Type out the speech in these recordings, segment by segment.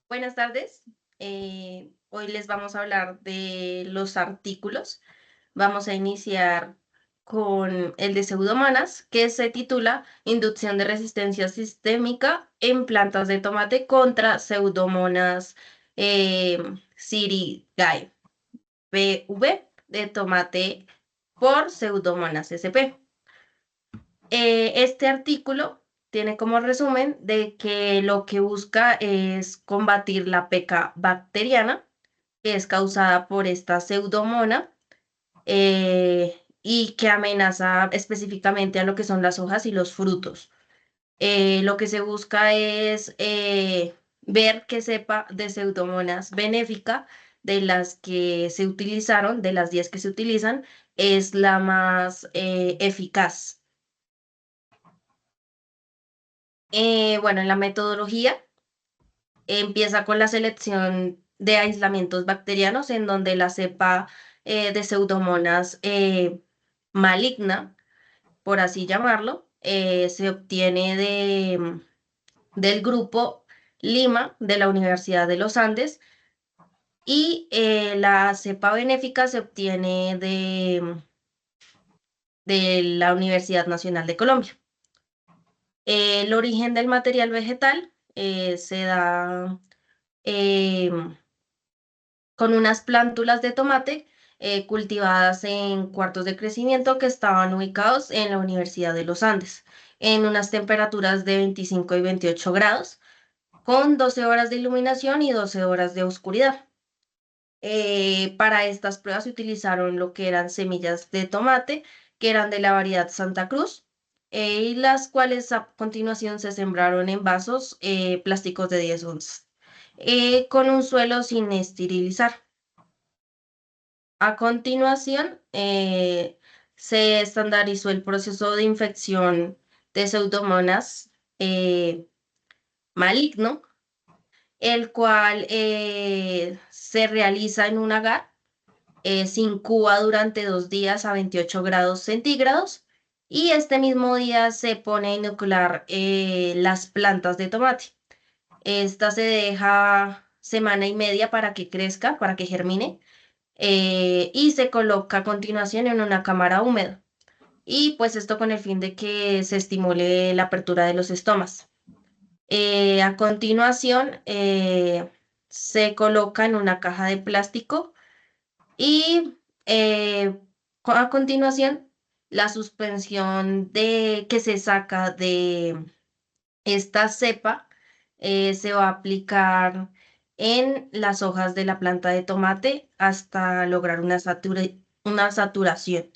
Buenas tardes. Hoy les vamos a hablar de los artículos. Vamos a iniciar con el de Pseudomonas, que se titula Inducción de resistencia sistémica en plantas de tomate contra Pseudomonas sirigae, PV de tomate por Pseudomonas sp. Este artículo tiene como resumen de que lo que busca es combatir la peca bacteriana, que es causada por esta pseudomona y que amenaza específicamente a lo que son las hojas y los frutos. Lo que se busca es ver qué cepa de pseudomonas benéfica de las que se utilizaron, de las 10 que se utilizan, es la más eficaz. Bueno, en la metodología empieza con la selección de aislamientos bacterianos en donde la cepa de Pseudomonas maligna, por así llamarlo, se obtiene del grupo Lima de la Universidad de los Andes y la cepa benéfica se obtiene de la Universidad Nacional de Colombia. El origen del material vegetal se da em, con unas plántulas de tomate cultivadas en cuartos de crecimiento que estaban ubicados en la Universidad de los Andes, en unas temperaturas de 25 y 28 grados, con 12 horas de iluminación y 12 horas de oscuridad. Para estas pruebas se utilizaron lo que eran semillas de tomate, que eran de la variedad Santa Cruz, y las cuales a continuación se sembraron en vasos plásticos de 10 onzas, con un suelo sin esterilizar. A continuación, se estandarizó el proceso de infección de Pseudomonas maligno, el cual se realiza en un agar, se incuba durante 2 días a 28 grados centígrados y este mismo día se pone a inocular las plantas de tomate. Esta se deja semana y media para que crezca, para que germine y se coloca a continuación en una cámara húmeda. Y pues esto con el fin de que se estimule la apertura de los estomas. A continuación se coloca en una caja de plástico y a continuación la suspensión que se saca de esta cepa se va a aplicar en las hojas de la planta de tomate hasta lograr una saturación.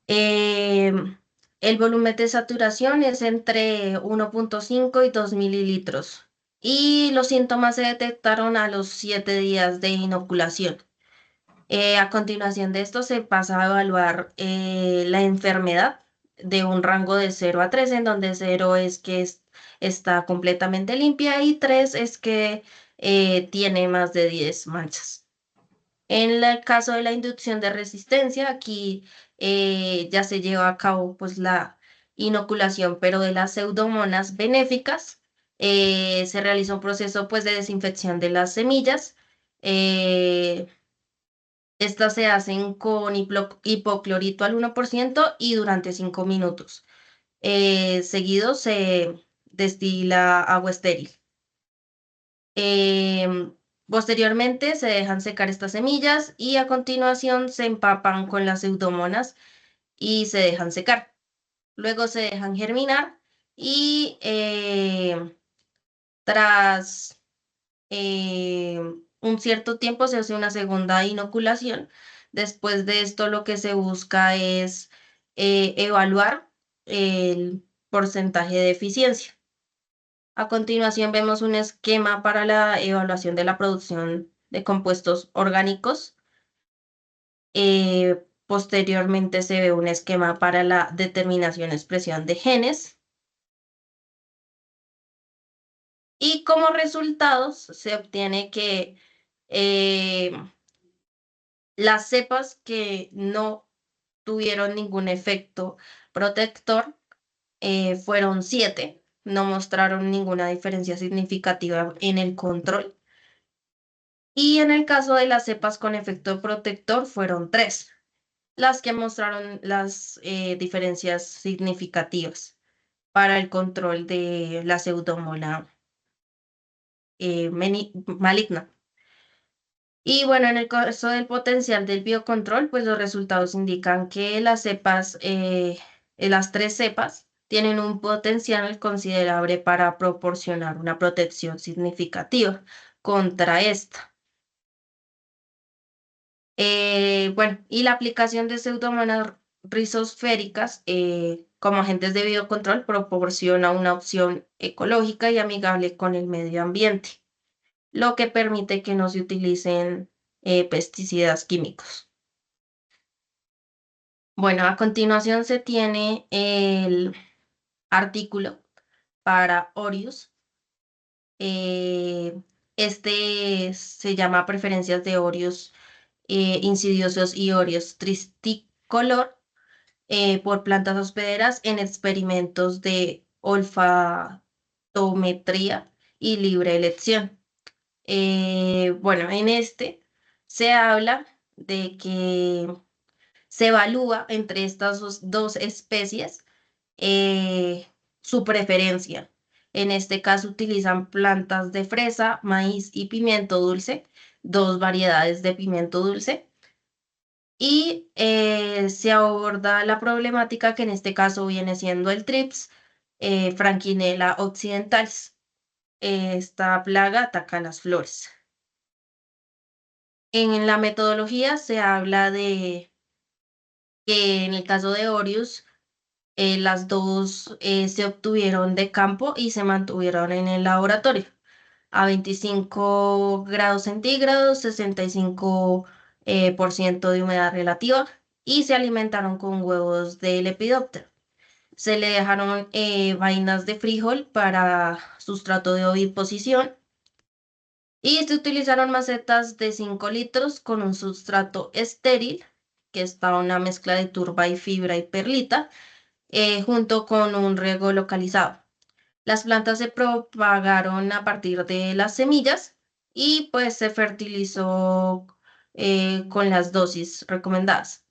El volumen de saturación es entre 1,5 y 2 mililitros y los síntomas se detectaron a los 7 días de inoculación. A continuación de esto se pasa a evaluar la enfermedad de un rango de 0 a 3, en donde 0 es que está completamente limpia y 3 es que tiene más de 10 manchas. En el caso de la inducción de resistencia, aquí ya se lleva a cabo pues la inoculación, pero de las pseudomonas benéficas. Se realiza un proceso pues de desinfección de las semillas. eh, Estas se hacen con hipoclorito al 1% y durante 5 minutos. Seguido se destila agua estéril. Em, Posteriormente se dejan secar estas semillas y a continuación se empapan con las pseudomonas y se dejan secar. Luego se dejan germinar y tras un cierto tiempo se hace una segunda inoculación. Después de esto, lo que se busca es evaluar el porcentaje de eficiencia. A continuación, vemos un esquema para la evaluación de la producción de compuestos orgánicos. Posteriormente, se ve un esquema para la determinación y expresión de genes. Y como resultados, se obtiene que eh, las cepas que no tuvieron ningún efecto protector fueron 7. no mostraron ninguna diferencia significativa en el control. Y en el caso de las cepas con efecto protector fueron tres las que mostraron las diferencias significativas para el control de la pseudomonas maligna. Y bueno, en el caso del potencial del biocontrol, pues los resultados indican que las tres cepas tienen un potencial considerable para proporcionar una protección significativa contra esta. Bueno, y la aplicación de pseudomonas rizosféricas como agentes de biocontrol proporciona una opción ecológica y amigable con el medio ambiente, lo que permite que no se utilicen pesticidas químicos. Bueno, a continuación se tiene el artículo para Orius. Eh, este se llama Preferencias de Orius insidiosos y Orius tristicolor por plantas hospederas en experimentos de olfatometría y libre elección. Bueno, en este se habla de que se evalúa entre estas dos especies eh, su preferencia. En este caso utilizan plantas de fresa, maíz y pimiento dulce, dos variedades de pimiento dulce. Y se aborda la problemática que en este caso viene siendo el TRIPS, Franquinella occidentalis. Esta plaga ataca las flores. En la metodología se habla de que en el caso de Orius, las dos se obtuvieron de campo y se mantuvieron en el laboratorio a 25 grados centígrados, 65 por ciento de humedad relativa y se alimentaron con huevos de lepidóptero. Se le dejaron vainas de frijol para sustrato de oviposición y se utilizaron macetas de 5 litros con un sustrato estéril, que está una mezcla de turba y fibra y perlita, junto con un riego localizado. Las plantas se propagaron a partir de las semillas y pues se fertilizó con las dosis recomendadas.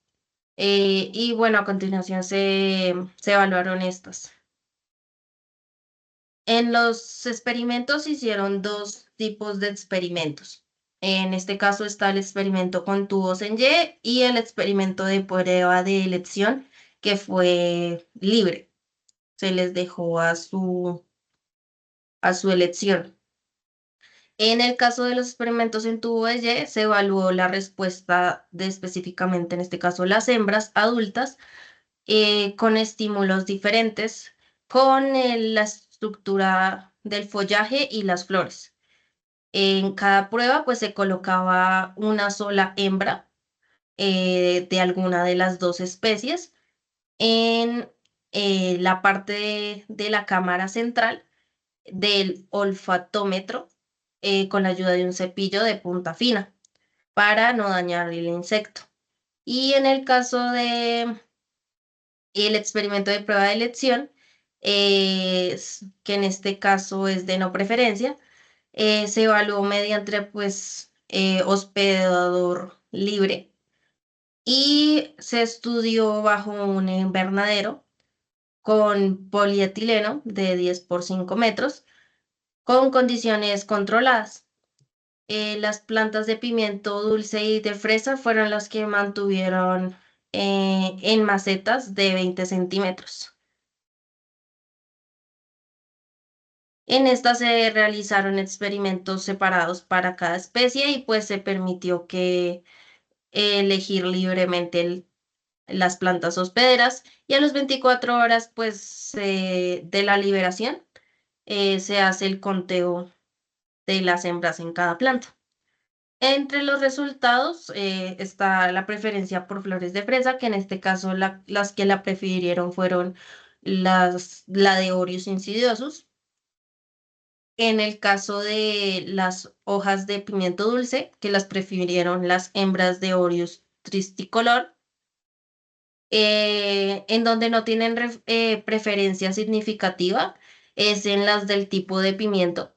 Y bueno, a continuación se evaluaron estas. En los experimentos se hicieron dos tipos de experimentos. En este caso está el experimento con tubos en Y el experimento de prueba de elección que fue libre. Se les dejó a su elección. En el caso de los experimentos en tubo de Y, se evaluó la respuesta de específicamente, en este caso, las hembras adultas con estímulos diferentes, con la estructura del follaje y las flores. En cada prueba, pues se colocaba una sola hembra de alguna de las dos especies en la parte de la cámara central del olfatómetro con la ayuda de un cepillo de punta fina para no dañar el insecto. Y en el caso de el experimento de prueba de elección, que en este caso es de no preferencia, se evaluó mediante pues hospedador libre y se estudió bajo un invernadero con polietileno de 10 por 5 metros con condiciones controladas. Las plantas de pimiento dulce y de fresa fueron las que mantuvieron en macetas de 20 centímetros. En esta se realizaron experimentos separados para cada especie y pues se permitió que elegir libremente las plantas hospederas y a las 24 horas pues de la liberación se hace el conteo de las hembras en cada planta. Entre los resultados está la preferencia por flores de fresa, que en este caso las que la prefirieron fueron la de Orius insidiosus. En el caso de las hojas de pimiento dulce, que las prefirieron las hembras de Orius tristicolor, en donde no tienen preferencia significativa, es en las del tipo de pimiento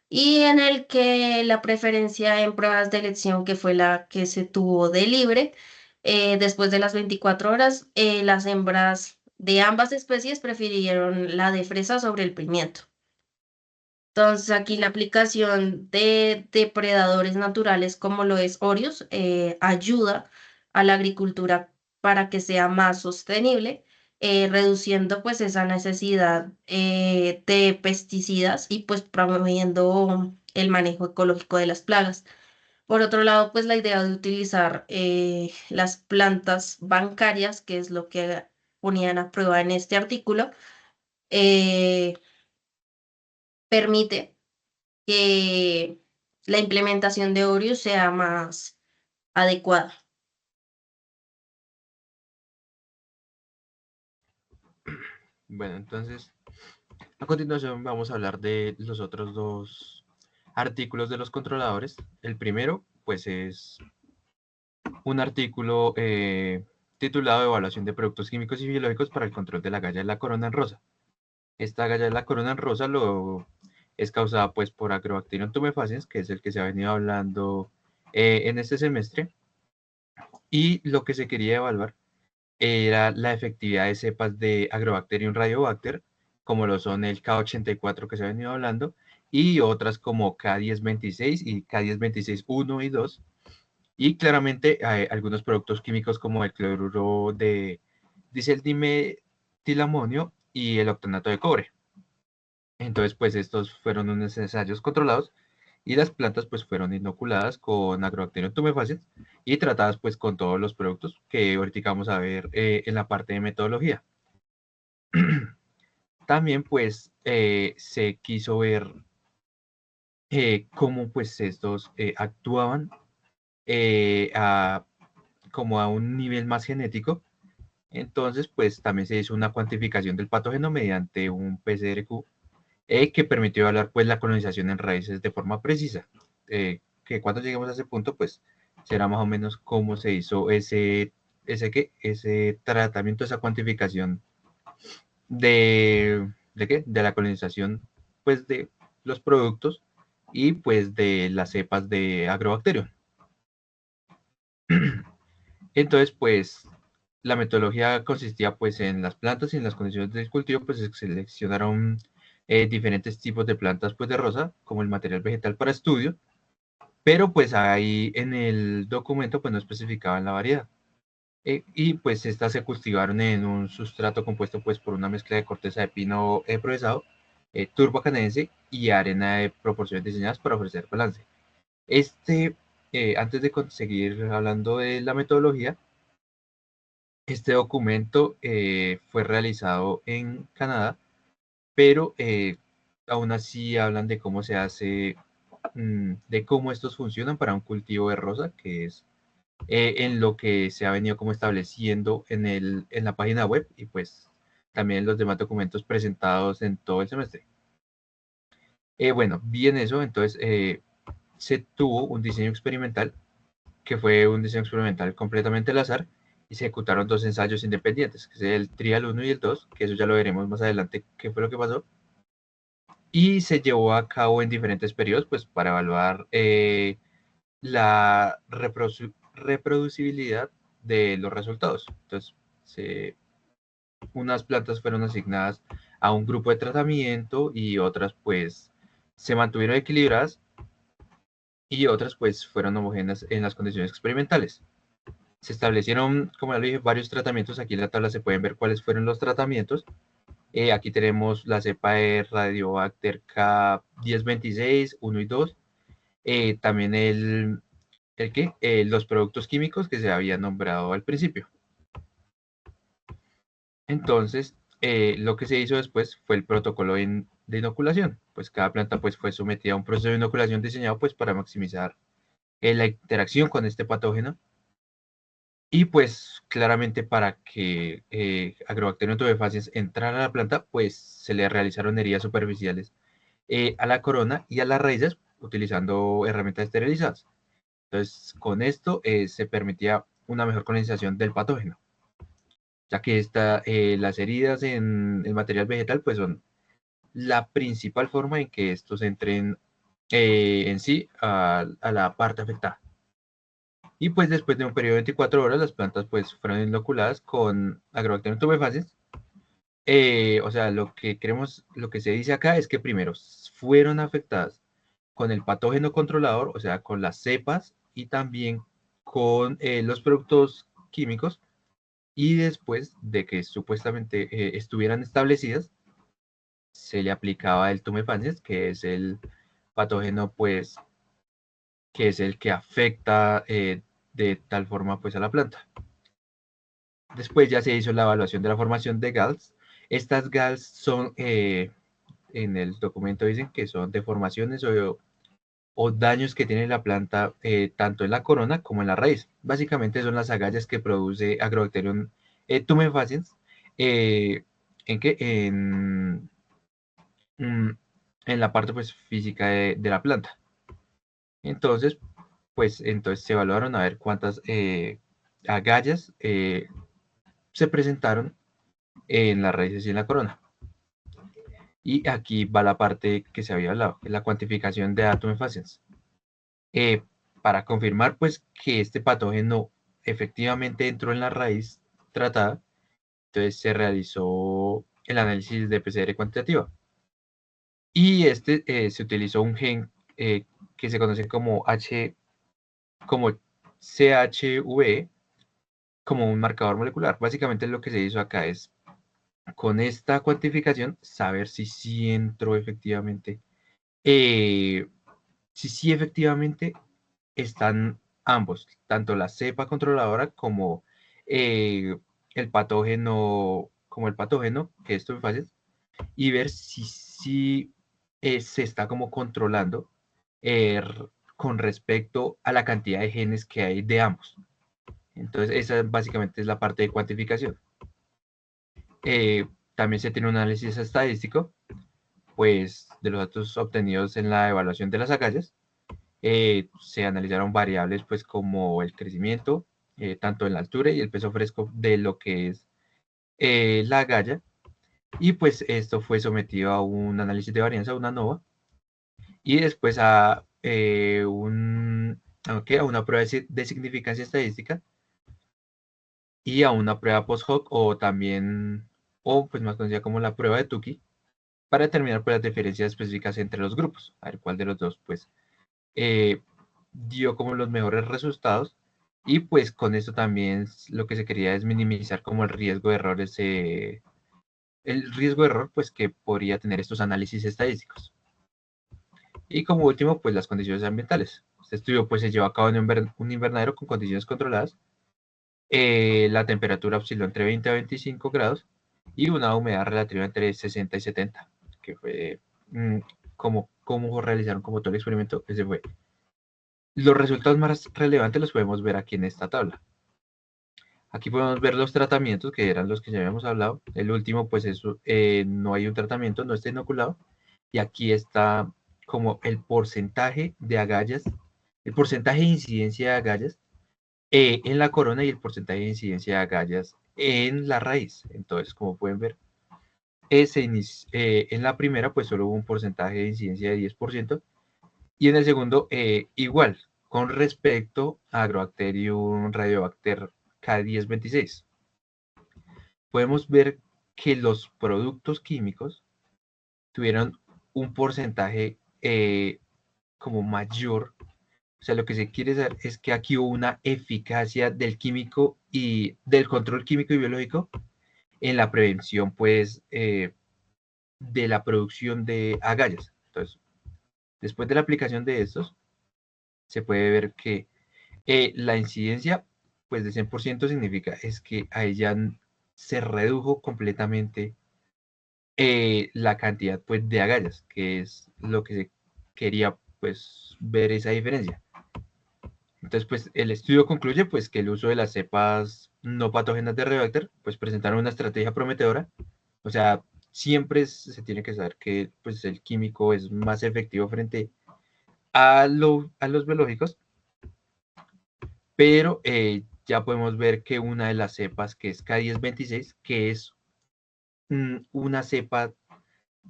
y en el que la preferencia en pruebas de elección, que fue la que se tuvo de libre, después de las 24 horas, las hembras de ambas especies prefirieron la de fresa sobre el pimiento. Entonces aquí la aplicación de depredadores naturales como lo es Orius ayuda a la agricultura para que sea más sostenible, reduciendo pues esa necesidad de pesticidas y pues promoviendo el manejo ecológico de las plagas. Por otro lado, pues la idea de utilizar las plantas bancarias, que es lo que ponían a prueba en este artículo, eh, permite que la implementación de Orius sea más adecuada. Bueno, entonces, a continuación vamos a hablar de los otros dos artículos de los controladores. El primero, pues, es un artículo titulado Evaluación de productos químicos y biológicos para el control de la galla de la corona en rosa. Esta galla de la corona en rosa es causada pues por Agrobacterium tumefaciens, que es el que se ha venido hablando en este semestre, y lo que se quería evaluar era la efectividad de cepas de Agrobacterium radiobacter, como lo son el K84 que se ha venido hablando, y otras como K1026 y K1026-1 y 2, y claramente hay algunos productos químicos como el cloruro de dimetilamonio y el octanato de cobre. Entonces, pues estos fueron unos ensayos controlados y las plantas pues fueron inoculadas con Agrobacterium tumefaciens y tratadas pues con todos los productos que ahorita vamos a ver en la parte de metodología. También pues se quiso ver cómo pues estos actuaban eh, a, como a un nivel más genético. Entonces pues también se hizo una cuantificación del patógeno mediante un PCRQ que permitió evaluar pues la colonización en raíces de forma precisa. Que cuando lleguemos a ese punto, pues será más o menos cómo se hizo ese tratamiento, esa cuantificación de la colonización pues de los productos y pues de las cepas de agrobacterium. Entonces, pues la metodología consistía pues en las plantas y en las condiciones del cultivo, pues se seleccionaron diferentes tipos de plantas pues de rosa como el material vegetal para estudio, pero pues ahí en el documento pues no especificaban la variedad. Y pues estas se cultivaron en un sustrato compuesto pues por una mezcla de corteza de pino procesado, turba canadiense y arena de proporciones diseñadas para ofrecer balance. Antes de seguir hablando de la metodología, este documento fue realizado en Canadá, pero aún así hablan de cómo se hace, de cómo estos funcionan para un cultivo de rosa, que es en lo que se ha venido como estableciendo en la página web y pues también en los demás documentos presentados en todo el semestre. Bueno, bien eso, entonces se tuvo un diseño experimental que fue un diseño experimental completamente al azar y se ejecutaron dos ensayos independientes, que es el Trial 1 y el 2, que eso ya lo veremos más adelante qué fue lo que pasó, y se llevó a cabo en diferentes periodos pues para evaluar la reproducibilidad de los resultados. Entonces, unas plantas fueron asignadas a un grupo de tratamiento y otras pues se mantuvieron equilibradas y otras pues fueron homogéneas en las condiciones experimentales. Se establecieron, como ya lo dije, varios tratamientos. Aquí en la tabla se pueden ver cuáles fueron los tratamientos. Aquí tenemos la cepa de Radiobacter K1026, 1 y 2. También los productos químicos que se habían nombrado al principio. Entonces, lo que se hizo después fue el protocolo de inoculación. Pues cada planta pues, fue sometida a un proceso de inoculación diseñado pues, para maximizar la interacción con este patógeno. Y pues claramente para que Agrobacterium tumefaciens entrara a la planta, pues se le realizaron heridas superficiales a la corona y a las raíces utilizando herramientas esterilizadas. Entonces, con esto se permitía una mejor colonización del patógeno, ya que las heridas en el material vegetal pues son la principal forma en que estos entren en sí a la parte afectada. Y pues después de un periodo de 24 horas, las plantas pues fueron inoculadas con Agrobacterium tumefaciens. O sea, lo que queremos, lo que se dice acá es que primero fueron afectadas con el patógeno controlador, o sea, con las cepas y también con los productos químicos. Y después de que supuestamente estuvieran establecidas, se le aplicaba el tumefaciens, que es el patógeno, pues, que es el que afecta de tal forma, pues, a la planta. Después ya se hizo la evaluación de la formación de GALs. Estas GALs son, en el documento dicen que son deformaciones o daños que tiene la planta tanto en la corona como en la raíz. Básicamente son las agallas que produce Agrobacterium tumefaciens. ¿En qué? Mm, en la parte pues física de la planta. Entonces, pues entonces se evaluaron a ver cuántas agallas se presentaron en las raíces y en la corona. Y aquí va la parte que se había hablado, la cuantificación de Atom faciens. Eh, para confirmar pues que este patógeno efectivamente entró en la raíz tratada, entonces se realizó el análisis de PCR cuantitativa. Y se utilizó un gen que se conoce como como CHV, como un marcador molecular. Básicamente lo que se hizo acá es, con esta cuantificación, saber si sí entró efectivamente, si sí efectivamente están ambos, tanto la cepa controladora eh, como el patógeno, que esto es fácil, y ver si sí se está como controlando con respecto a la cantidad de genes que hay de ambos. Entonces, esa básicamente es la parte de cuantificación. También se tiene un análisis estadístico, pues, de los datos obtenidos en la evaluación de las agallas. Se analizaron variables, pues, como el crecimiento, tanto en la altura y el peso fresco de lo que es la agalla. Y pues esto fue sometido a un análisis de varianza, una ANOVA, y después a una prueba de significancia estadística y a una prueba post-hoc o también, o pues más conocida como la prueba de Tukey, para determinar pues, las diferencias específicas entre los grupos, a ver cuál de los dos pues dio como los mejores resultados. Y pues con esto también lo que se quería es minimizar como el riesgo de errores, el riesgo de error pues que podría tener estos análisis estadísticos. Y como último, pues las condiciones ambientales. Este estudio pues se llevó a cabo en un invernadero con condiciones controladas. La temperatura osciló entre 20 a 25 grados y una humedad relativa entre 60 y 70, que fue como realizaron como todo el experimento, ese fue. Los resultados más relevantes los podemos ver aquí en esta tabla. Aquí podemos ver los tratamientos, que eran los que ya habíamos hablado. El último, pues eso, no hay un tratamiento, no está inoculado. Y aquí está como el porcentaje de agallas, el porcentaje de incidencia de agallas en la corona y el porcentaje de incidencia de agallas en la raíz. Entonces, como pueden ver, en la primera, pues solo hubo un porcentaje de incidencia de 10%, y en el segundo, igual, con respecto a Agrobacterium radiobacter K1026. Podemos ver que los productos químicos tuvieron un porcentaje como mayor. O sea, lo que se quiere saber es que aquí hubo una eficacia del químico y del control químico y biológico en la prevención, pues, de la producción de agallas. Entonces, después de la aplicación de estos, se puede ver que la incidencia, pues, de 100% significa es que a ella se redujo completamente la cantidad, pues, de agallas, que es lo que se quería, pues, ver esa diferencia. Entonces, pues el estudio concluye pues que el uso de las cepas no patógenas de Rebacter pues presentaron una estrategia prometedora. O sea, siempre se tiene que saber que pues el químico es más efectivo frente a los biológicos, pero ya podemos ver que una de las cepas que es K1026, que es una cepa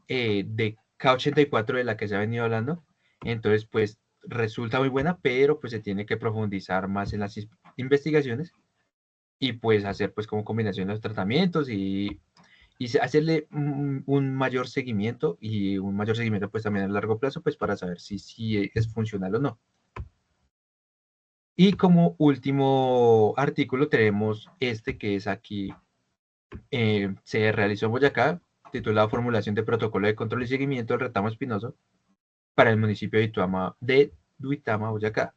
de K84 de la que se ha venido hablando. Entonces, pues resulta muy buena, pero pues se tiene que profundizar más en las investigaciones y pues hacer pues como combinación de los tratamientos y hacerle un mayor seguimiento y un mayor seguimiento pues también a largo plazo pues para saber si es funcional o no. Y como último artículo tenemos este que es aquí, se realizó en Boyacá, titulado Formulación de Protocolo de Control y Seguimiento del Retamo Espinoso para el municipio de Duitama, Boyacá.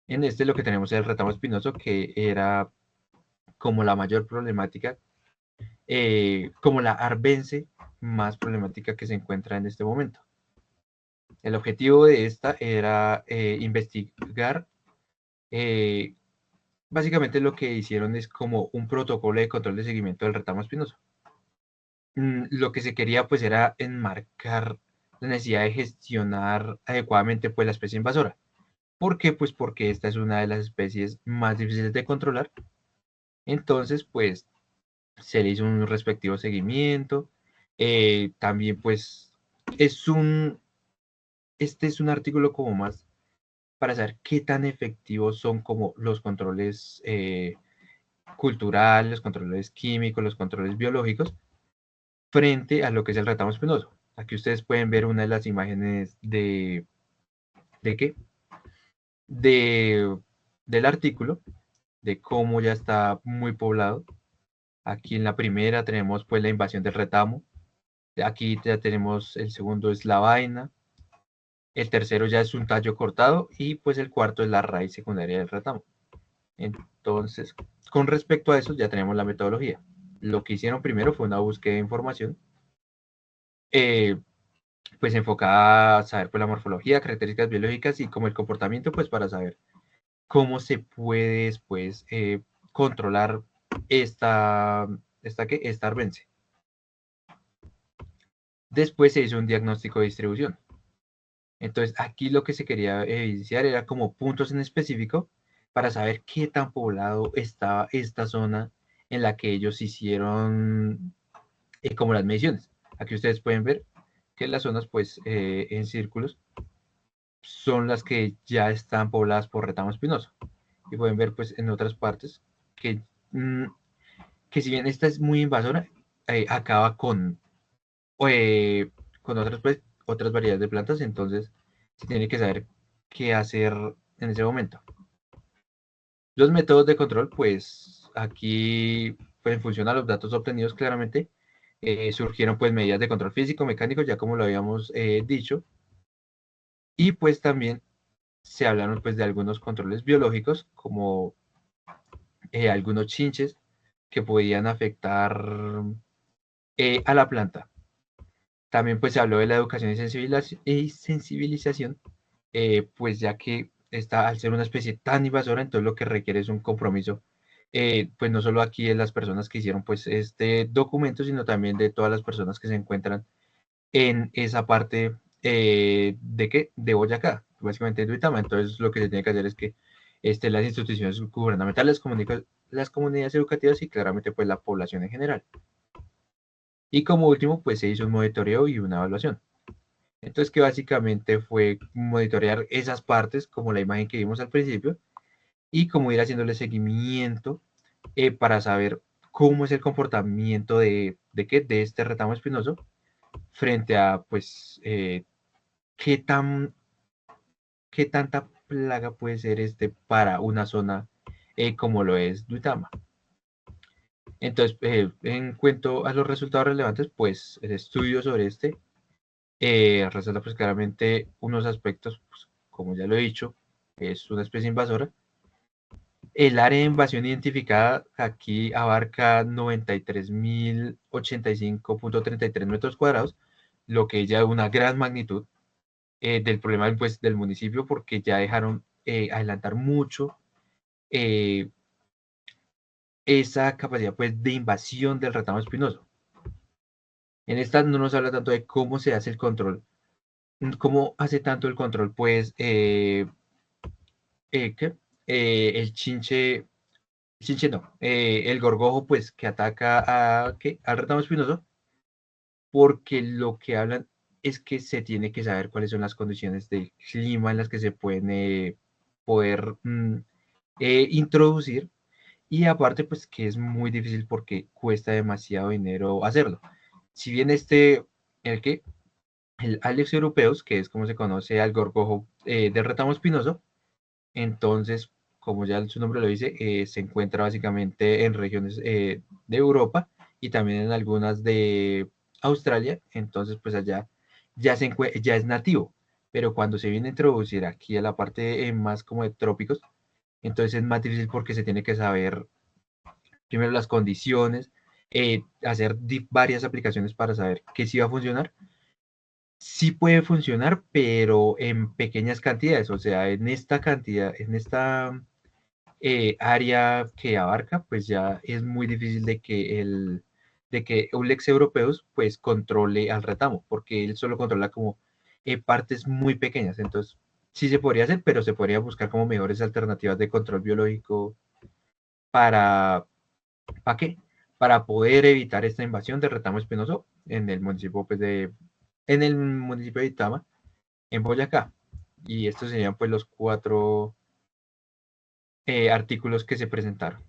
En este lo que tenemos es el retamo espinoso, que era como la mayor problemática, como la arbense más problemática que se encuentra en este momento. El objetivo de esta era investigar, eh, básicamente lo que hicieron es como un protocolo de control de seguimiento del retamo espinoso. Lo que se quería pues era enmarcar la necesidad de gestionar adecuadamente pues la especie invasora. ¿Por qué? Pues porque esta es una de las especies más difíciles de controlar. Entonces, pues se le hizo un respectivo seguimiento. También, pues, es un, este es un artículo como más para saber qué tan efectivos son como los controles culturales, los controles químicos, los controles biológicos, frente a lo que es el retamo espinoso. Aquí ustedes pueden ver una de las imágenes ¿de qué? De, del artículo, de cómo ya está muy poblado. Aquí en la primera tenemos pues la invasión del retamo. Aquí ya tenemos el segundo es la vaina. El tercero ya es un tallo cortado y pues el cuarto es la raíz secundaria del retamo. Entonces, con respecto a eso ya tenemos la metodología. Lo que hicieron primero fue una búsqueda de información, eh, pues enfocada a saber pues la morfología, características biológicas y como el comportamiento pues para saber cómo se puede después controlar esta arbense. Después se hizo un diagnóstico de distribución. Entonces, aquí lo que se quería evidenciar era como puntos en específico para saber qué tan poblado estaba esta zona en la que ellos hicieron como las mediciones. Aquí ustedes pueden ver que las zonas, pues, en círculos son las que ya están pobladas por retamo espinoso. Y pueden ver, pues, en otras partes que, que si bien esta es muy invasora, acaba con otras, pues, otras variedades de plantas, entonces se tiene que saber qué hacer en ese momento. Los métodos de control, pues aquí, pues en función a los datos obtenidos claramente, surgieron pues medidas de control físico, mecánico, ya como lo habíamos dicho, y pues también se hablaron pues de algunos controles biológicos, como algunos chinches que podían afectar a la planta. También pues se habló de la educación y sensibilización, pues ya que esta, al ser una especie tan invasora, entonces lo que requiere es un compromiso, pues no solo aquí de las personas que hicieron pues este documento, sino también de todas las personas que se encuentran en esa parte ¿de qué? De Boyacá, básicamente en Duitama. Entonces lo que se tiene que hacer es que las instituciones gubernamentales, las comunidades educativas y claramente pues la población en general. Y como último, pues se hizo un monitoreo y una evaluación. Entonces, que básicamente fue monitorear esas partes, como la imagen que vimos al principio, y como ir haciéndole seguimiento para saber cómo es el comportamiento de este retamo espinoso frente a, pues, qué tan, qué tanta plaga puede ser para una zona como lo es Duitama. Entonces, en cuanto a los resultados relevantes, pues el estudio sobre resalta pues claramente unos aspectos, pues, como ya lo he dicho, es una especie invasora. El área de invasión identificada aquí abarca 93.085.33 metros cuadrados, lo que ya es una gran magnitud del problema pues, del municipio porque ya dejaron adelantar mucho eh, esa capacidad pues, de invasión del ratano espinoso. En esta no nos habla tanto de cómo se hace el control, cómo hace tanto el control pues ¿qué? El chinche no, el gorgojo pues que ataca ¿qué? Al retamo espinoso, porque lo que hablan es que se tiene que saber cuáles son las condiciones del clima en las que se pueden poder introducir, y aparte pues que es muy difícil porque cuesta demasiado dinero hacerlo. Si bien el que el Alex europeus, que es como se conoce al gorgojo del retamo espinoso, entonces, como ya su nombre lo dice, se encuentra básicamente en regiones de Europa y también en algunas de Australia. Entonces, pues allá ya es nativo. Pero cuando se viene a introducir aquí a la parte más como de trópicos, entonces es más difícil porque se tiene que saber primero las condiciones, hacer varias aplicaciones para saber que sí va a funcionar. Sí puede funcionar, pero en pequeñas cantidades, o sea, en esta cantidad, en esta área que abarca, pues ya es muy difícil de que Ulex europeus pues controle al retamo, porque él solo controla como partes muy pequeñas. Entonces, sí se podría hacer, pero se podría buscar como mejores alternativas de control biológico para, ¿para qué? Para poder evitar esta invasión de retamo espinoso en el municipio pues en el municipio de Itama, en Boyacá. Y estos serían pues los cuatro artículos que se presentaron.